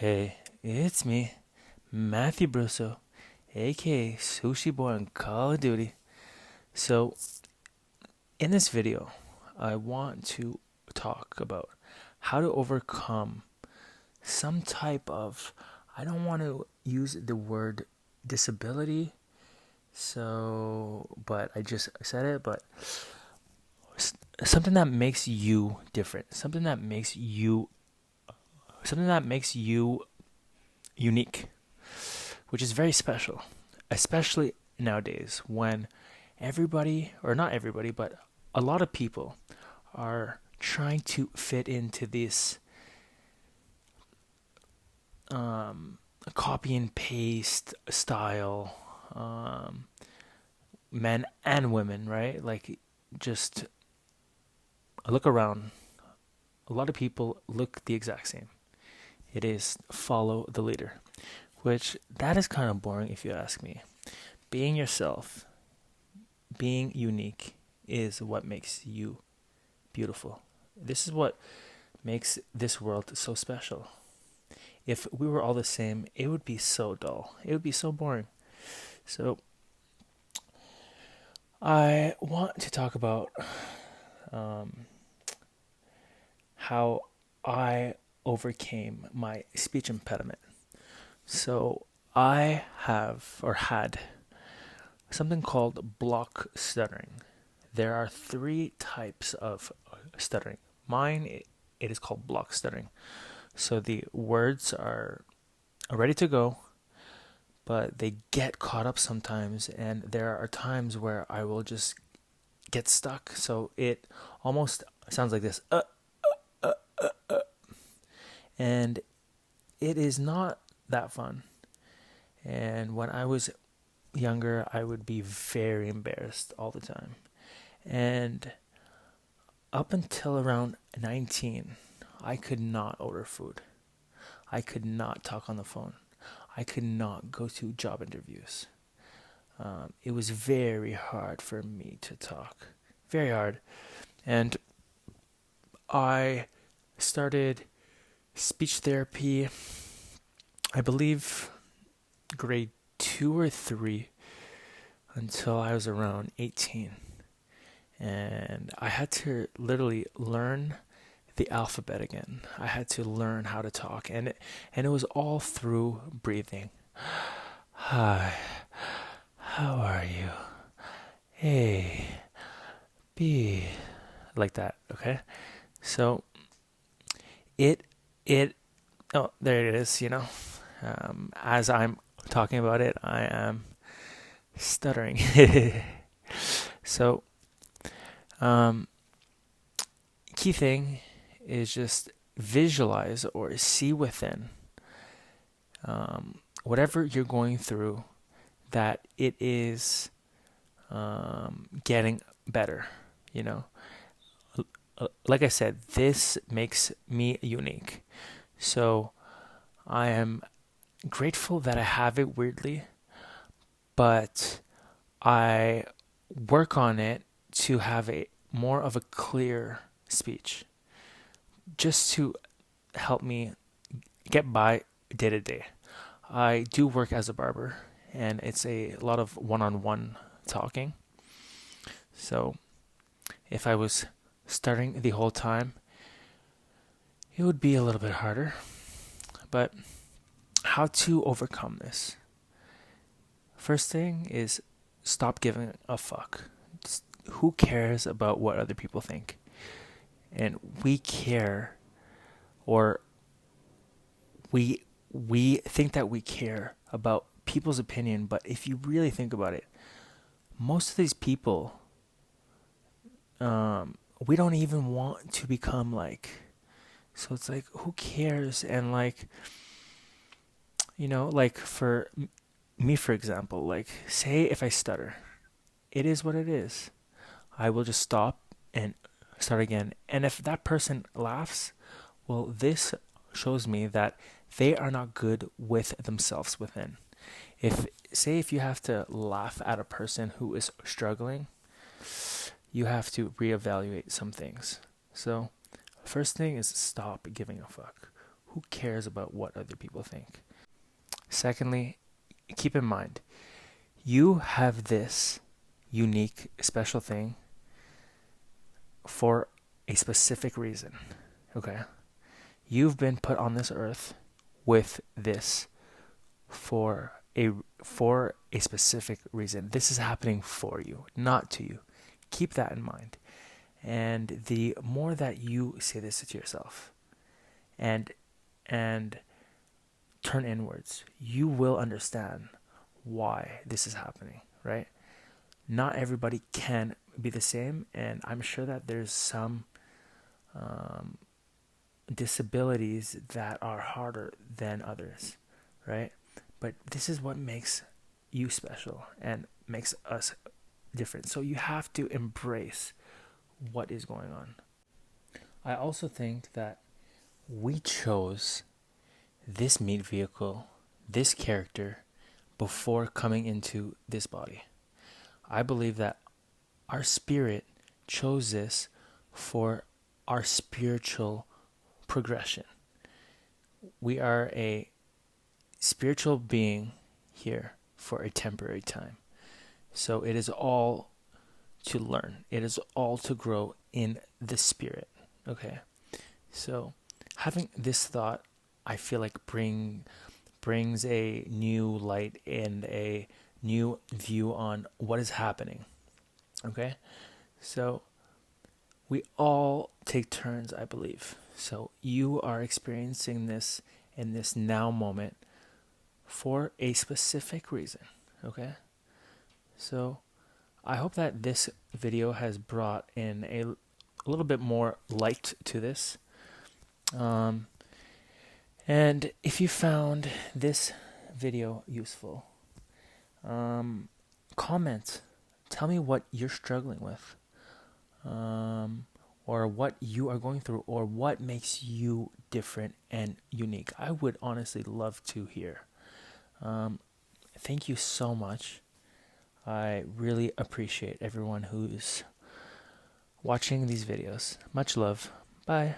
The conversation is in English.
Hey, it's me, Matthew Brusso, aka Sushi Boy on Call of Duty. So, in this video, I want to talk about how to overcome some type of, I don't want to use the word disability, but I just said it, but something that makes you different, something that makes you unique, which is very special, especially nowadays when everybody, or not everybody, but a lot of people are trying to fit into this copy and paste style, men and women, right? Like, just look around. A lot of people look the exact same. It is follow the leader, which that is kind of boring if you ask me. Being yourself, being unique is what makes you beautiful. This is what makes this world so special. If we were all the same, it would be so dull. It would be so boring. So, I want to talk about um, how I overcame my speech impediment. So, I have or had something called block stuttering. There are three types of stuttering. Mine, it is called block stuttering. So the words are ready to go, but they get caught up sometimes, and there are times where I will just get stuck. So it almost sounds like this, and it is not that fun. And when I was younger, I would be very embarrassed all the time. And up until around 19, I could not order food. I could not talk on the phone. I could not go to job interviews. It was very hard for me to talk. Very hard. And I started speech therapy, I believe, grade 2 or 3 until I was around 18. And I had to literally learn the alphabet again. I had to learn how to talk, and it was all through breathing. Hi, how are you? A, B, like that. Okay, so it it oh, there it is. As I'm talking about it, I am stuttering. So, um, key thing is just visualize or see within whatever you're going through that it is getting better. You know, like I said, this makes me unique. So I am grateful that I have it weirdly, but I work on it to have a more of a clear speech, just to help me get by day to day. I do work as a barber, and it's a lot of one-on-one talking. So if I was starting the whole time, it would be a little bit harder. But how to overcome this? First thing is stop giving a fuck. Just, who cares about what other people think? And we care, or we think that we care about people's opinion, but if you really think about it, most of these people, we don't even want to become like. So it's like, who cares? And like, like for me, for example, like, say if I stutter, it is what it is. I will just stop and start again. And if that person laughs, well, this shows me that they are not good with themselves within. If you have to laugh at a person who is struggling, you have to reevaluate some things. So, first thing is stop giving a fuck. Who cares about what other people think? Secondly, keep in mind, you have this unique, special thing for a specific reason, okay? You've been put on this earth with this for a specific reason. This is happening for you, not to you. Keep that in mind. And the more that you say this to yourself and turn inwards, you will understand why this is happening, right? Not everybody can be the same, and I'm sure that there's some disabilities that are harder than others, right? But this is what makes you special and makes us different. So you have to embrace what is going on. I also think that we chose this meat vehicle, this character, before coming into this body. I believe that our spirit chose this for our spiritual progression. We are a spiritual being here for a temporary time. So it is all to learn. It is all to grow in the spirit. Okay. So having this thought, I feel like brings a new light and a new view on what is happening. Okay? So we all take turns, I believe. So you are experiencing this in this now moment for a specific reason. Okay? So I hope that this video has brought in a little bit more light to this. And if you found this video useful, comment. Tell me what you're struggling with, or what you are going through, or what makes you different and unique. I would honestly love to hear. Thank you so much. I really appreciate everyone who's watching these videos. Much love. Bye.